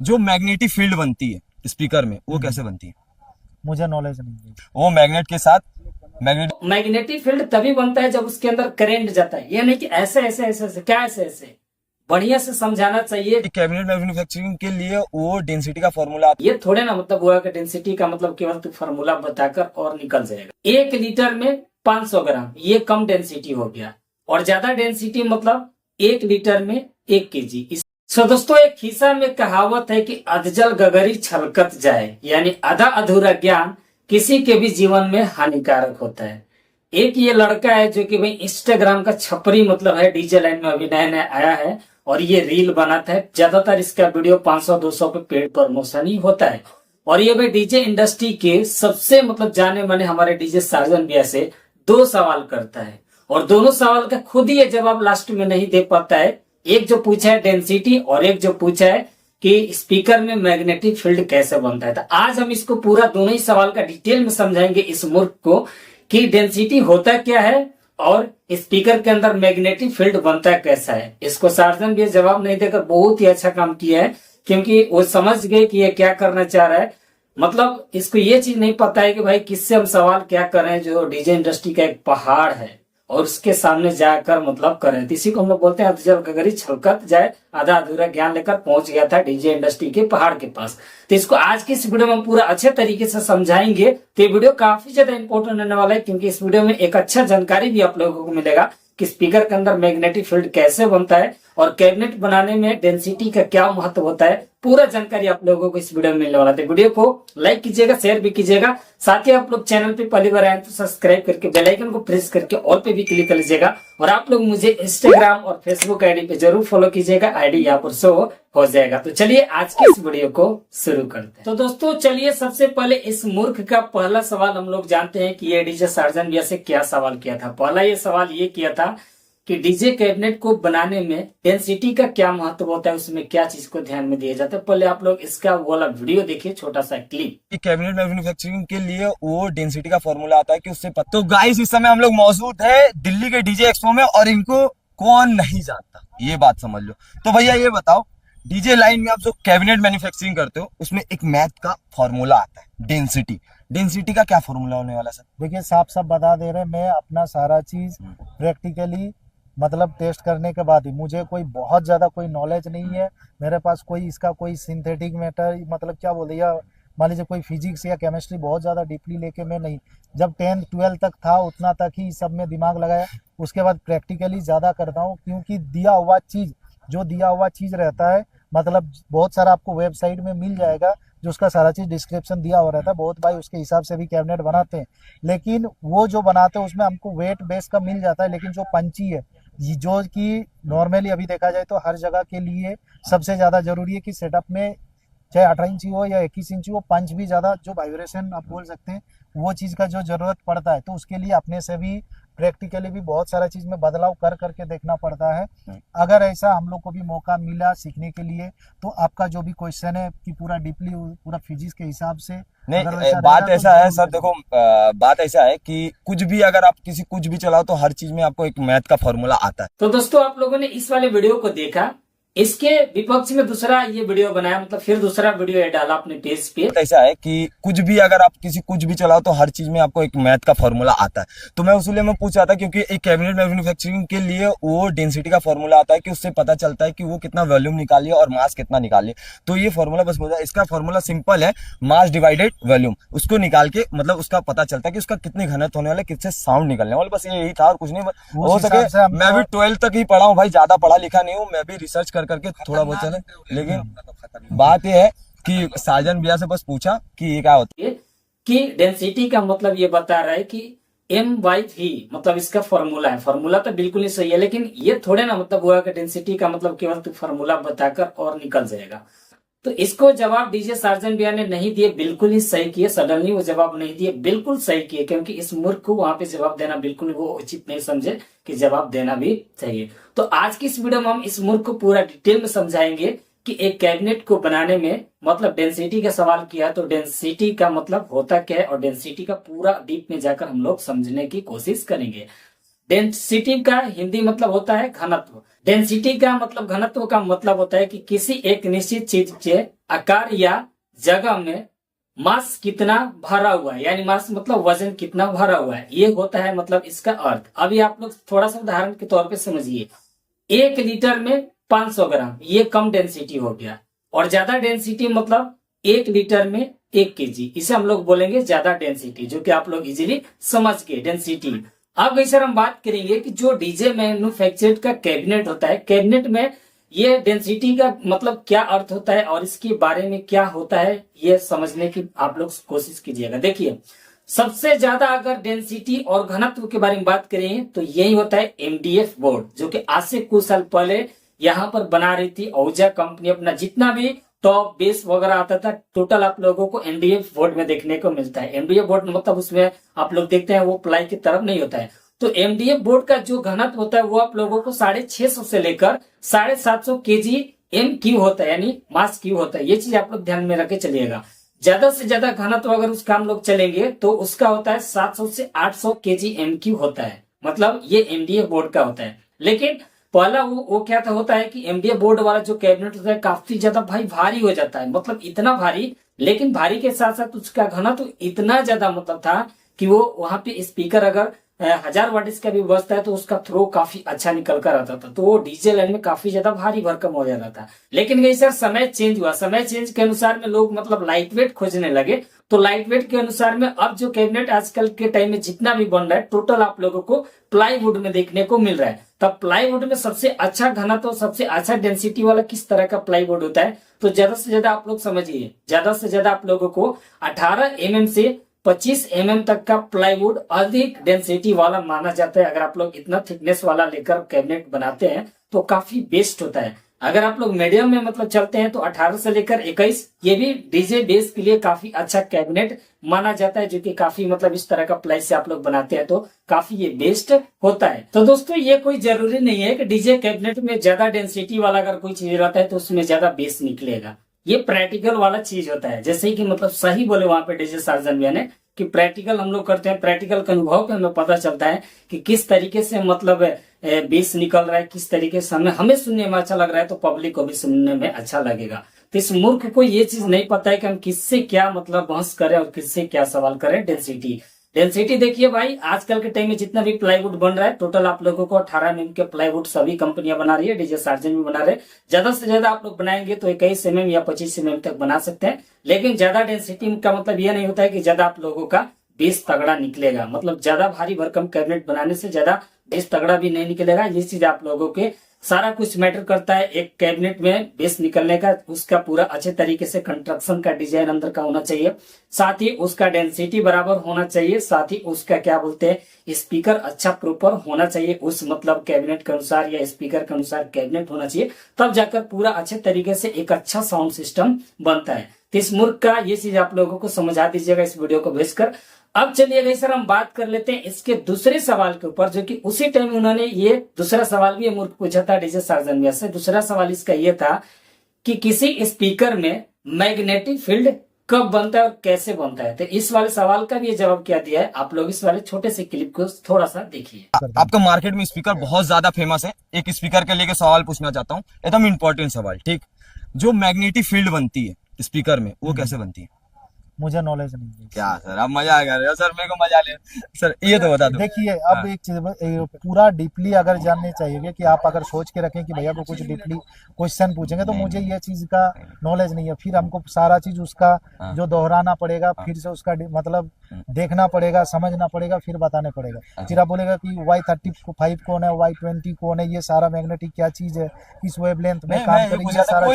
जो magnetic field बनती है स्पीकर में, वो कैसे बनती है? मुझे नॉलेज नहीं है। वो मैग्नेट के साथ मैग्नेटिक फील्ड तभी बनता है जब उसके अंदर करंट जाता है। ये नहीं कि ऐसे ऐसे ऐसे ऐसे, क्या ऐसे ऐसे, बढ़िया से समझाना चाहिए। कैबिनेट मैन्युफैक्चरिंग के लिए वो डेंसिटी का फॉर्मूला ये थोड़े ना मतलब हुआ कि डेंसिटी का मतलब केवल तो फार्मूला बताकर और निकल जाएगा। 1 लीटर में 500 ग्राम, ये कम डेंसिटी हो गया। और ज्यादा डेंसिटी मतलब 1 लीटर में 1 kg। सो दोस्तों, एक खिस्सा में कहावत है कि अधजल गगरी छलकत जाए, यानी आधा अधूरा ज्ञान किसी के भी जीवन में हानिकारक होता है। एक ये लड़का है जो कि भाई इंस्टाग्राम का छपरी मतलब है, डीजे लाइन में अभी नया नया आया है और ये रील बनाता है। ज्यादातर इसका वीडियो 500-200 पे पेड प्रमोशन ही होता है। और ये भाई डीजे इंडस्ट्री के सबसे मतलब जाने माने हमारे डीजे साजन भैया से 2 सवाल करता है, और दोनों सवाल का खुद ही ये जवाब लास्ट में नहीं दे पाता है। एक जो पूछा है डेंसिटी, और एक जो पूछा है कि स्पीकर में मैग्नेटिक फील्ड कैसे बनता है। तो आज हम इसको पूरा दोनों ही सवाल का डिटेल में समझाएंगे इस मूर्ख को कि डेंसिटी होता क्या है और स्पीकर के अंदर मैग्नेटिक फील्ड बनता कैसा है। इसको सार्जन भी जवाब नहीं देकर बहुत ही अच्छा काम किया है, क्योंकि वो समझ गए कि ये क्या करना चाह रहा है। मतलब इसको ये चीज नहीं पता है कि भाई किससे हम सवाल क्या करें, जो डीजे इंडस्ट्री का एक पहाड़ है और उसके सामने जाकर मतलब करें। तो इसी को हम लोग बोलते हैं अधजल गगरी छलकत जाए, आधा अधूरा ज्ञान लेकर पहुंच गया था डीजे इंडस्ट्री के पहाड़ के पास। तो इसको आज की इस वीडियो में हम पूरा अच्छे तरीके से समझाएंगे। तो ये वीडियो काफी ज्यादा इंपॉर्टेंट होने वाला है, क्योंकि इस वीडियो में एक अच्छा जानकारी भी आप लोगों को मिलेगा कि स्पीकर के अंदर मैग्नेटिक फील्ड कैसे बनता है और कैबिनेट बनाने में डेंसिटी का क्या महत्व होता है। पूरा जानकारी आप लोगों को इस वीडियो में मिलने वाला है। वीडियो को लाइक कीजिएगा, शेयर भी कीजिएगा। साथ ही आप लोग चैनल पे पहली बार आए तो सब्सक्राइब करके बेल आइकन को प्रेस करके ऑल पे भी क्लिक कर लीजिएगा। और आप लोग मुझे इंस्टाग्राम और फेसबुक आईडी पे जरूर फॉलो कीजिएगा, आईडी यहाँ पर शो हो जाएगा। तो चलिए आज की इस वीडियो को शुरू करते हैं। तो दोस्तों चलिए, सबसे पहले इस मूर्ख का पहला सवाल हम लोग जानते हैं कि ये डीजे सार्जन भैया से क्या सवाल किया था। पहला ये सवाल ये किया था कि डीजे कैबिनेट को बनाने में डेंसिटी का क्या महत्व होता है, उसमें क्या चीज को ध्यान में दिया जाता है। पहले आप लोग इसका वाला वीडियो देखिए, छोटा सा क्लिप। कैबिनेट मैन्युफैक्चरिंग के लिए वो डेंसिटी का फॉर्मूला आता है कि उससे पता। तो गाइस, इस समय हम लोग मौजूद है दिल्ली के डीजे एक्सपो में, और इनको कौन नहीं जानता, ये बात समझ लो। तो भैया ये बताओ, डीजे लाइन में आप जो कैबिनेट मैन्युफैक्चरिंग करते हो उसमें एक मैथ का फॉर्मूला आता है, डेंसिटी। डेंसिटी का क्या फॉर्मूला होने वाला सर? देखिए, साफ साफ बता दे रहे, मैं अपना सारा चीज प्रैक्टिकली मतलब टेस्ट करने के बाद ही, मुझे कोई बहुत ज़्यादा कोई नॉलेज नहीं है मेरे पास, कोई इसका कोई सिंथेटिक मैटर मतलब क्या बोलते, या मान लीजिए कोई फिजिक्स या केमिस्ट्री बहुत ज़्यादा डीपली लेके मैं नहीं। जब 10th-12th तक था उतना तक ही सब में दिमाग लगाया, उसके बाद प्रैक्टिकली ज़्यादा करता हूँ, क्योंकि दिया हुआ चीज़, जो दिया हुआ चीज़ रहता है, मतलब बहुत सारा आपको वेबसाइट में मिल जाएगा जो उसका सारा चीज़ डिस्क्रिप्शन दिया हुआ रहता है। बहुत भाई उसके हिसाब से भी कैबिनेट बनाते हैं, लेकिन वो जो बनाते हैं उसमें हमको वेट बेस का मिल जाता है। लेकिन जो पंची है, जो कि नॉर्मली अभी देखा जाए तो हर जगह के लिए सबसे ज़्यादा ज़रूरी है कि सेटअप में चाहे 18 इंची हो या 21 इंची हो, पंच भी ज़्यादा जो वाइब्रेशन आप बोल सकते हैं वो चीज़ का जो ज़रूरत पड़ता है, तो उसके लिए अपने से भी प्रैक्टिकली भी बहुत सारा चीज़ में बदलाव कर करके देखना पड़ता है। अगर ऐसा हम लोग को भी मौका मिला सीखने के लिए, तो आपका जो भी क्वेश्चन है कि पूरा डीपली पूरा फिजिक्स के हिसाब से, नहीं, अगर बात रहेगा ऐसा तो है जरूर सर, देखो बात ऐसा है कि कुछ भी अगर आप किसी कुछ भी चलाओ तो हर चीज में आपको एक मैथ का फॉर्मूला आता है। तो दोस्तों, आप लोगों ने इस वाले वीडियो को देखा, इसके विपक्ष में दूसरा ये वीडियो बनाया, मतलब फिर दूसरा वीडियो ये डाला अपने पेज पे। ऐसा है कि कुछ भी अगर आप किसी कुछ भी चलाओ तो हर चीज में आपको एक मैथ का फॉर्मूला आता है। तो मैं उसलिए मैं पूछ रहा था, क्योंकि एक कैबिनेट मैन्युफैक्चरिंग के लिए वो डेंसिटी का फॉर्मूला आता है कि उससे पता चलता है कि वो कितना वॉल्यूम निकालिए और मास कितना निकालिए। तो ये फॉर्मूला बस बोला, इसका फॉर्मूला सिंपल है, मास डिवाइडेड वॉल्यूम। उसको निकाल के मतलब उसका पता चलता है कि उसका कितने घनत्व होने वाला, किससे साउंड निकलने वाला। बस यही था और कुछ नहीं। हो सके मैं भी 12th तक ही पढ़ा हूँ भाई, ज्यादा पढ़ा लिखा नहीं हूँ, मैं भी रिसर्च कर करके थोड़ा बहुत चले। लेकिन बात यह है कि साजन भैया से बस पूछा कि ये क्या होता है कि डेंसिटी का मतलब ये बता रहा है कि M/V, मतलब इसका फॉर्मूला है। फॉर्मूला तो बिल्कुल ही सही है, लेकिन ये थोड़े ना मतलब हुआ कि डेंसिटी का मतलब केवल तो फॉर्मूला बताकर और निकल जाएगा। तो इसको जवाब डीजे सार्जन भैया ने नहीं दिए, बिल्कुल ही सही किए। सडनली वो जवाब नहीं दिए, बिल्कुल सही किए, क्योंकि इस मूर्ख को वहां पे जवाब देना बिल्कुल वो उचित नहीं समझे कि जवाब देना भी चाहिए। तो आज की इस वीडियो में हम इस मूर्ख को पूरा डिटेल में समझाएंगे कि एक कैबिनेट को बनाने में मतलब डेंसिटी का सवाल किया तो डेंसिटी का मतलब होता क्या है, और डेंसिटी का पूरा डीप में जाकर हम लोग समझने की कोशिश करेंगे। डेंसिटी का हिंदी मतलब होता है घनत्व। डेंसिटी का मतलब घनत्व का मतलब होता है कि किसी एक निश्चित चीज के आकार या जगह में मास कितना भरा हुआ है, यानी मास मतलब वजन कितना भरा हुआ है, ये होता है मतलब इसका अर्थ। अभी आप लोग थोड़ा सा उदाहरण के तौर पे समझिए, 1 लीटर में 500 ग्राम, ये कम डेंसिटी हो गया। और ज्यादा डेंसिटी मतलब 1 लीटर में 1 केजी, इसे हम लोग बोलेंगे ज्यादा डेंसिटी, जो कि आप लोग इजीली समझ गए डेंसिटी। अब वैसे हम बात करेंगे कि जो डीजे मैन्युफैक्चर्ड का कैबिनेट होता है, कैबिनेट में ये डेंसिटी का मतलब क्या अर्थ होता है और इसके बारे में क्या होता है, ये समझने की आप लोग कोशिश कीजिएगा। देखिए, सबसे ज्यादा अगर डेंसिटी और घनत्व के बारे में बात करें तो यही होता है एमडीएफ बोर्ड, जो कि आज से कुछ साल पहले यहाँ पर बना रही थी ओजा कंपनी। अपना जितना भी टॉप बेस वगैरह आता था, टोटल आप लोगों को एमडीएफ बोर्ड में देखने को मिलता है। एमडीएफ बोर्ड मतलब उसमें आप लोग देखते हैं वो प्लाई की तरफ नहीं होता है। तो एमडीएफ बोर्ड का जो घनत्व होता है वो आप लोगों को 650 से लेकर 750 केजी एम क्यू होता है, यानी मास क्यू होता है। ये चीज आप लोग ध्यान में रखे चलिएगा। ज्यादा से ज्यादा घनत्व अगर उसका हम लोग चलेंगे तो उसका होता है 700 से 800 केजी एम क्यू होता है, मतलब ये एमडीएफ बोर्ड का होता है। लेकिन पहला वो क्या था होता है कि एमडीएफ बोर्ड वाला जो कैबिनेट होता है काफी ज्यादा भारी हो जाता है, मतलब इतना भारी, लेकिन भारी के साथ साथ उसका घनत्व इतना ज्यादा मतलब था कि वो वहां पे स्पीकर अगर 1000 वाट का भी बजता है तो उसका थ्रो काफी अच्छा निकल कर आता था, तो वो डीजे लाइन में काफी ज्यादा भारी भरकम हो जाता था। लेकिन वही सर समय चेंज हुआ, समय चेंज के अनुसार में लोग मतलब लाइट वेट खोजने लगे। तो लाइट वेट के अनुसार में अब जो कैबिनेट आजकल के टाइम में जितना भी बन रहा है टोटल आप लोगों को प्लाईवुड में देखने को मिल रहा है। तब प्लाईवुड में सबसे अच्छा घनत्व, सबसे अच्छा डेंसिटी वाला किस तरह का प्लाईवुड होता है, तो ज्यादा से ज्यादा आप लोग समझिए, ज्यादा से ज्यादा आप लोगों को 18 mm से 25 mm तक का प्लाईवुड अधिक डेंसिटी वाला माना जाता है। अगर आप लोग इतना थिकनेस वाला लेकर कैबिनेट बनाते हैं तो काफी बेस्ट होता है। अगर आप लोग मीडियम में मतलब चलते हैं तो 18 से लेकर 21, ये भी डीजे बेस के लिए काफी अच्छा कैबिनेट माना जाता है, जो कि काफी मतलब इस तरह का प्लाई से आप लोग बनाते हैं तो काफी ये बेस्ट होता है। तो दोस्तों, ये कोई जरूरी नहीं है कि डीजे कैबिनेट में ज्यादा डेंसिटी वाला अगर कोई चीज रहता है तो उसमें ज्यादा बेस निकलेगा। ये प्रैक्टिकल वाला चीज होता है, जैसे कि मतलब सही बोले वहां पे डीजे सार्जन भैया ने कि प्रैक्टिकल हम लोग करते हैं, प्रैक्टिकल के अनुभव पे हमें पता चलता है कि किस तरीके से मतलब बेस निकल रहा है, किस तरीके से हमें सुनने में अच्छा लग रहा है तो पब्लिक को भी सुनने में अच्छा लगेगा। तो इस मूर्ख को ये चीज नहीं पता है कि हम किससे क्या मतलब बहस करें और किससे क्या सवाल करें। डेंसिटी देखिए भाई, आजकल के टाइम में जितना भी प्लाईवुड बन रहा है टोटल आप लोगों को 18 mm के प्लाईवुड सभी कंपनियां बना रही है, डीजे सार्जन भी बना रहे हैं। ज्यादा से ज्यादा आप लोग बनाएंगे तो 21 mm या 25 mm तक बना सकते हैं। लेकिन ज्यादा डेंसिटी का मतलब यह नहीं होता है कि ज्यादा आप लोगों का बेस तगड़ा निकलेगा, मतलब ज्यादा भारी भरकम कैबिनेट बनाने से ज्यादा बेस तगड़ा भी नहीं निकलेगा। ये चीज आप लोगों के सारा कुछ मैटर करता है एक कैबिनेट में बेस निकलने का। उसका पूरा अच्छे तरीके से कंस्ट्रक्शन का डिजाइन अंदर का होना चाहिए, साथ ही उसका डेंसिटी बराबर होना चाहिए, साथ ही उसका क्या बोलते हैं स्पीकर अच्छा प्रॉपर होना चाहिए, उस मतलब कैबिनेट के अनुसार या स्पीकर के अनुसार कैबिनेट होना चाहिए, तब जाकर पूरा अच्छे तरीके से एक अच्छा साउंड सिस्टम बनता है। तो इस मूर्ख का ये चीज आप लोगों को समझा दीजिएगा इस वीडियो को भेजकर। अब चलिए सर हम बात कर लेते हैं इसके दूसरे सवाल के ऊपर, जो कि उसी टाइम उन्होंने ये दूसरा सवाल भी मूर्ख पूछा था डीजे सार्जन भैया से। दूसरा सवाल इसका ये था कि किसी स्पीकर में मैग्नेटिक फील्ड कब बनता है और कैसे बनता है। तो इस वाले सवाल का भी ये जवाब क्या दिया है, आप लोग इस वाले छोटे से क्लिप को थोड़ा सा देखिए। आपका मार्केट में स्पीकर बहुत ज्यादा फेमस है। एक स्पीकर के लेके सवाल पूछना चाहता हूँ, एकदम इंपॉर्टेंट सवाल, ठीक। जो मैग्नेटिक फील्ड बनती है स्पीकर में वो कैसे बनती है? मुझे नॉलेज नहीं है। क्या सर आप मजा आ गया सर, मेरे को मजा ले सर, ये तो बता दो। देखिए अब एक चीज पूरा डीपली अगर जानने चाहिए कि आप अगर सोच के रखें कि भैया को कुछ डीपली क्वेश्चन पूछेंगे तो मुझे ये चीज का नॉलेज नहीं है, फिर हमको सारा चीज उसका जो दोहराना पड़ेगा, फिर से उसका मतलब देखना पड़ेगा, समझना पड़ेगा, फिर बताने पड़ेगा। फिर आप बोलेगा कि Y35 कौन है, Y20 कौन है, ये सारा मैग्नेटिक क्या चीज है, किस वेवलेंथ में काम करेगी, ये सारा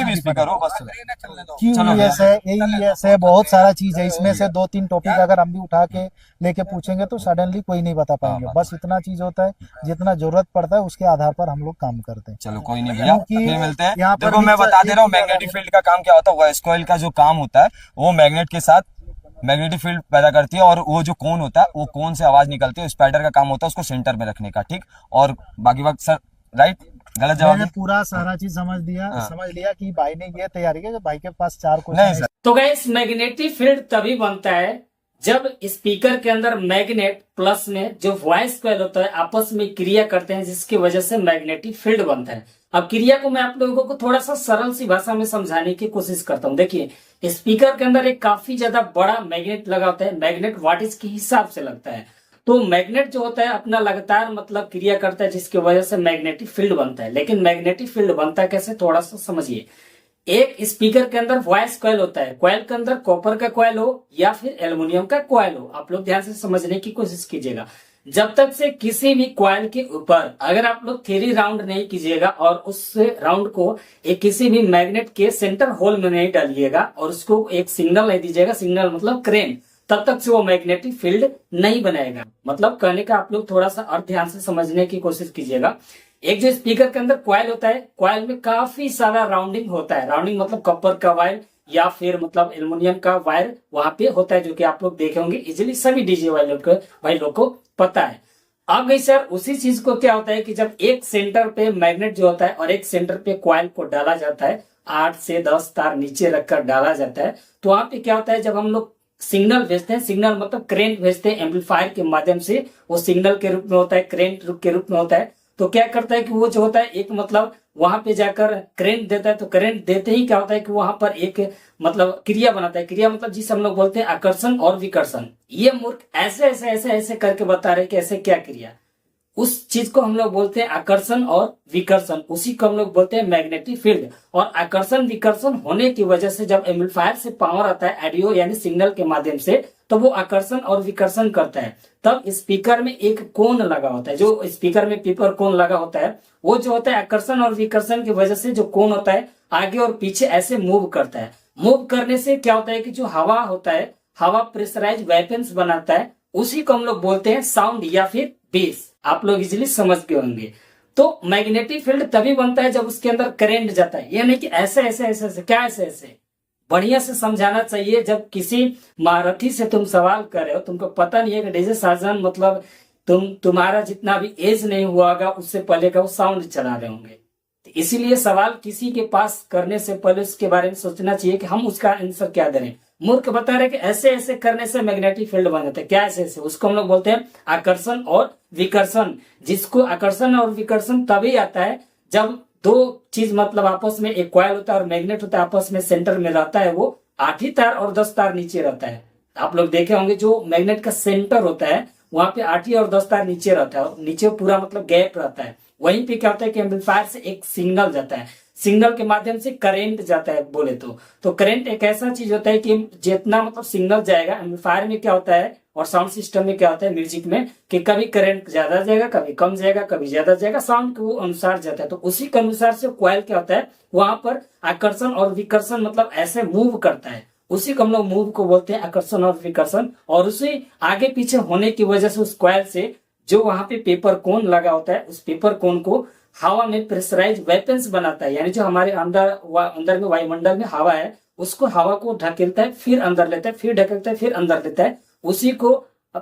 QES है, AES है, बहुत सारा चीज है। इसमें से 2-3 टॉपिक अगर हम भी उठा के लेके पूछेंगे तो सडनली कोई नहीं बता पाएंगे। बस इतना चीज होता है, जितना जरूरत पड़ता है उसके आधार पर हम लोग काम करते हैं। चलो कोई नहीं भैया, फिर मिलते हैं। देखो मैं बता दे रहा हूँ मैग्नेटिक फील्ड का काम क्या होता है। वॉइस कॉइल का जो काम होता है वो मैग्नेट के साथ मैग्नेटिक फील्ड पैदा करती है, और वो जो कोन होता है वो कोन से आवाज निकलती है। स्पाइडर का काम होता है उसको सेंटर में रखने का, ठीक। और बाकी वक्त सर राइट गलत जवाब? मैंने पूरा सारा चीज समझ लिया कि भाई ने ये तैयारी की, भाई के पास 4 क्वेश्चन नहीं सर। तो गाइस मैग्नेटिक फील्ड तभी बनता है जब स्पीकर के अंदर मैग्नेट प्लस में जो वॉइस कॉइल होता है आपस में क्रिया करते हैं, जिसकी वजह से मैग्नेटिक फील्ड बनता है। अब क्रिया को मैं आप लोगों को थोड़ा सा सरल सी भाषा में समझाने की कोशिश करता हूँ। देखिए, स्पीकर के अंदर एक काफी ज्यादा बड़ा मैग्नेट लगा होता है। मैग्नेट वाटेज के हिसाब से लगता है। तो मैग्नेट जो होता है अपना लगातार मतलब क्रिया करता है, जिसकी वजह से मैग्नेटिक फील्ड बनता है। लेकिन मैग्नेटिक फील्ड बनता है कैसे, थोड़ा सा समझिए। एक स्पीकर के अंदर वॉइस कॉइल होता है। कॉइल के अंदर कॉपर का कॉइल हो या फिर एल्युमिनियम का कॉइल हो, आप लोग ध्यान से समझने की कोशिश कीजिएगा। जब तक से किसी भी कॉइल के ऊपर अगर आप लोग 3 राउंड नहीं कीजिएगा और उस राउंड को एक किसी भी मैग्नेट के सेंटर होल में नहीं डालिएगा और उसको एक सिग्नल नहीं दीजिएगा, सिग्नल मतलब करेंट, तब तक से वो मैग्नेटिक फील्ड नहीं बनाएगा। मतलब कहने का आप लोग थोड़ा सा अर्थ ध्यान से समझने की कोशिश कीजिएगा। एक जो स्पीकर के अंदर कॉइल होता है, कॉइल में काफी सारा राउंडिंग होता है। राउंडिंग मतलब कॉपर का वायर या फिर मतलब एल्युमिनियम का वायर वहां पे होता है, जो कि आप लोग देखे होंगे इजिली, सभी डीजे भाई लोग को पता है। अब गई सर, उसी चीज को क्या होता है कि जब एक सेंटर पे मैग्नेट जो होता है और एक सेंटर पे कॉइल को डाला जाता है, 8 से 10 तार नीचे रखकर डाला जाता है, तो वहां पे क्या होता है, जब हम लोग सिग्नल भेजते हैं, सिग्नल मतलब करंट भेजते हैं एम्पलीफायर के माध्यम से, वो सिग्नल के रूप में होता है, करंट के रूप में होता है। तो क्या करता है कि वो जो होता है एक मतलब वहां पे जाकर करंट देता है। तो करंट देते ही क्या होता है कि वहां पर एक मतलब क्रिया बनाता है। क्रिया मतलब जिसे हम लोग बोलते हैं आकर्षण और विकर्षण। ये मूर्ख ऐसे ऐसे ऐसे ऐसे करके बता रहे कि ऐसे क्या क्रिया, उस चीज को हम लोग बोलते हैं आकर्षण और विकर्षण। उसी को हम लोग बोलते हैं मैग्नेटिक फील्ड। और आकर्षण विकर्षण होने की वजह से जब एम्पलीफायर से पावर आता है ऑडियो यानी सिग्नल के माध्यम से, तो वो आकर्षण और विकर्षण करता है। तब स्पीकर में एक कोन लगा होता है, जो स्पीकर में पेपर कोन लगा होता है, वो जो होता है आकर्षण और विकर्षण की वजह से जो कोन होता है आगे और पीछे ऐसे मूव करता है। मूव करने से क्या होता है कि जो हवा होता है, हवा प्रेशराइज वेपन्स बनाता है, उसी को हम लोग बोलते हैं साउंड या फिर बेस। आप लोग इजीली समझ गए होंगे। तो मैग्नेटिक फील्ड तभी बनता है जब उसके अंदर करंट जाता है। ये नहीं कि ऐसे ऐसे ऐसे ऐसे, क्या ऐसे ऐसे, बढ़िया से समझाना चाहिए। जब किसी महारथी से तुम सवाल कर रहे हो, तुमको पता नहीं है कि डीजे साजन मतलब तुम्हारा जितना भी एज नहीं हुआ होगा उससे पहले का वो साउंड चला रहे होंगे। तो इसीलिए सवाल किसी के पास करने से पहले उसके बारे में सोचना चाहिए कि हम उसका आंसर क्या दें। मूर्ख बता रहे कि ऐसे ऐसे करने से मैग्नेटिक फील्ड बन जाता है। क्या ऐसे ऐसे, उसको हम लोग बोलते हैं आकर्षण और विकर्षण। जिसको आकर्षण और विकर्षण तभी आता है जब दो चीज मतलब आपस में, एक कॉइल होता है और मैग्नेट होता है, आपस में सेंटर में रहता है, वो 8 तार और 10 तार नीचे रहता है। आप लोग देखे होंगे जो मैग्नेट का सेंटर होता है वहां पे 8 और 10 तार नीचे रहता है, नीचे पूरा मतलब गैप रहता है। वहीं पे क्या होता है कि एम्पलीफायर से एक सिग्नल जाता है, सिग्नल के माध्यम से करंट जाता है बोले तो करंट एक ऐसा चीज होता है कि जितना मतलब सिग्नल जाएगा एम्पलीफायर में क्या होता है और साउंड सिस्टम में क्या होता है म्यूजिक में, कि कभी करंट ज्यादा जाएगा, कभी कम जाएगा, कभी ज्यादा जाएगा, साउंड के वो अनुसार जाता है। तो उसी के अनुसार से कॉइल क्या होता है, वहां पर आकर्षण और विकर्षण मतलब ऐसे मूव करता है। उसी को हम लोग मूव को बोलते हैं आकर्षण और विकर्षण। और उसी आगे पीछे होने की वजह से उस कॉइल से जो वहां पे पेपर कोन लगा होता है, उस पेपर कोन को हवा में प्रेशराइज वेपन्स बनाता है। यानी जो हमारे अंदर में वायुमंडल में हवा है, उसको हवा को ढकेलता है, फिर अंदर लेता है, फिर ढकेलता है, फिर अंदर लेता है। उसी को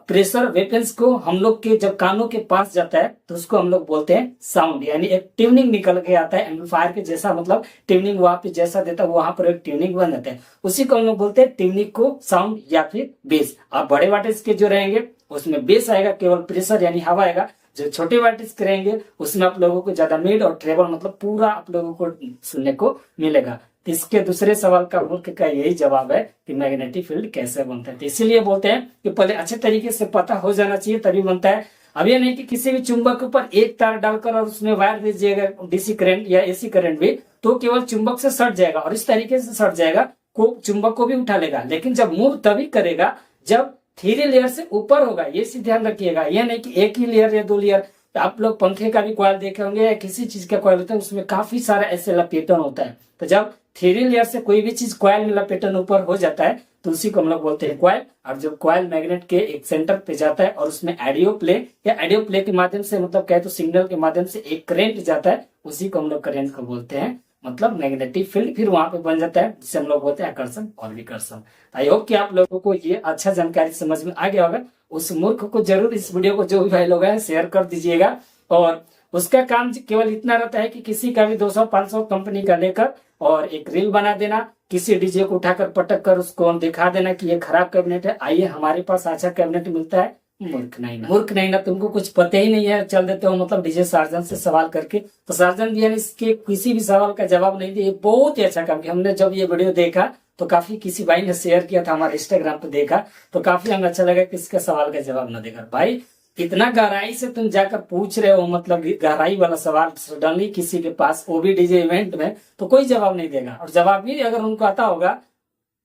प्रेशर वेपन्स को हम लोग के जब कानों के पास जाता है तो उसको हम लोग बोलते हैं साउंड। यानी एक ट्यूनिंग निकल के आता है एम्पलीफायर के जैसा, मतलब ट्यूनिंग वहां पे जैसा देता है वहां पर एक ट्यूनिंग बन जाता है। उसी को हम लोग बोलते हैं ट्यूनिंग को साउंड या फिर बेस। आप बड़े वाटेज के जो रहेंगे उसमें बेस आएगा, केवल प्रेशर यानी हवा आएगा। जो छोटे वाटेज करेंगे उसमें आप लोगों को ज्यादा मिड और ट्रेबल मतलब पूरा आप लोगों को सुनने को मिलेगा। तो इसके दूसरे सवाल का मूर्ख का यही जवाब है कि मैग्नेटिक फील्ड कैसे बनता है। तो इसीलिए बोलते हैं कि पहले अच्छे तरीके से पता हो जाना चाहिए तभी बनता है। अब ये नहीं कि किसी भी चुंबक के ऊपर एक तार डालकर और उसमें वायर दीजिएगा डीसी करंट या एसी करंट भी, तो केवल चुंबक से सट जाएगा और इस तरीके से सट जाएगा को चुंबक को भी उठा लेगा। लेकिन जब मूव तभी करेगा जब 3 लेयर से ऊपर होगा। ये चीज ध्यान रखिएगा। ये नहीं कि एक ही लेयर या 2 लेयर। आप लोग पंखे का भी कॉइल देखे होंगे या किसी चीज का कॉइल होता है, उसमें काफी सारा ऐसे लपेटन होता है। तो जब 3 लेयर से कोई भी चीज कॉइल में लपेटन ऊपर हो जाता है तो उसी को हम लोग बोलते हैं कॉइल। और जब कॉइल मैग्नेट के एक सेंटर पे जाता है और उसमें ऑडियो प्ले या ऑडियो प्ले के माध्यम से मतलब कहे तो सिग्नल के माध्यम से एक करंट जाता है, उसी को हम लोग करंट को बोलते हैं मतलब मैग्नेटिक फील्ड। फिर वहां पे बन जाता है जिसे हम लोग बोलते हैं आकर्षण और विकर्षण। आई होप कि आप लोगों को ये अच्छा जानकारी समझ में आ गया होगा। उस मूर्ख को जरूर इस वीडियो को जो भी भाई लोग हैं शेयर कर दीजिएगा और उसका काम केवल इतना रहता है कि किसी का भी 200-500 कंपनी का लेकर और एक रील बना देना, किसी डीजे को उठाकर पटक कर उसको हम दिखा देना कि ये खराब कैबिनेट है, आइए हमारे पास अच्छा कैबिनेट मिलता है। मूर्ख नहीं ना, तुमको कुछ पता ही नहीं है, चल देते हो मतलब डीजे सार्जन से सवाल करके। तो सार्जन जी ने इसके किसी भी सवाल का जवाब नहीं दिया, बहुत ही अच्छा काम किया। हमने जब ये वीडियो देखा तो काफी किसी भाई ने शेयर किया था, हमारे इंस्टाग्राम पे देखा तो काफी हमें अच्छा लगा कि इसके सवाल का जवाब न देकर। भाई इतना गहराई से तुम जाकर पूछ रहे हो, मतलब गहराई वाला सवाल सडनली किसी के पास, वो भी डीजे इवेंट में, तो कोई जवाब नहीं देगा। और जवाब भी अगर उनको आता होगा,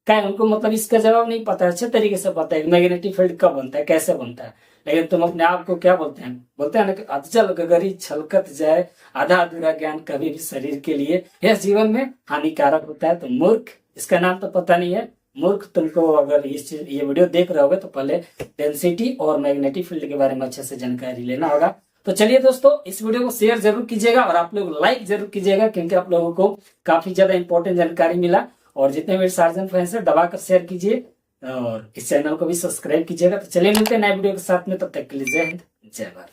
क्या उनको मतलब इसका जवाब नहीं पता है, अच्छे तरीके से पता है मैग्नेटिक फील्ड कब बनता है, कैसे बनता है, लेकिन तुम अपने आप को क्या बोलते हैं ना कि अधजल गगरी छलकत जाए, आधा अधूरा ज्ञान कभी भी शरीर के लिए यह जीवन में हानिकारक होता है। तो मूर्ख, इसका नाम तो पता नहीं है, मूर्ख। तुमको अगर ये वीडियो देख रहे होगे तो पहले डेंसिटी और मैग्नेटिक फील्ड के बारे में अच्छे से जानकारी लेना होगा। तो चलिए दोस्तों, इस वीडियो को शेयर जरूर कीजिएगा और आप लोग लाइक जरूर कीजिएगा, क्योंकि आप लोगों को काफी ज्यादा इंपॉर्टेंट जानकारी मिला। और जितने भी सार्जन फैंस है दबाकर शेयर कीजिए और इस चैनल को भी सब्सक्राइब कीजिएगा। तो चलिए मिलते हैं नए वीडियो के साथ में, तब तक के लिए जय हिंद, जय भारत।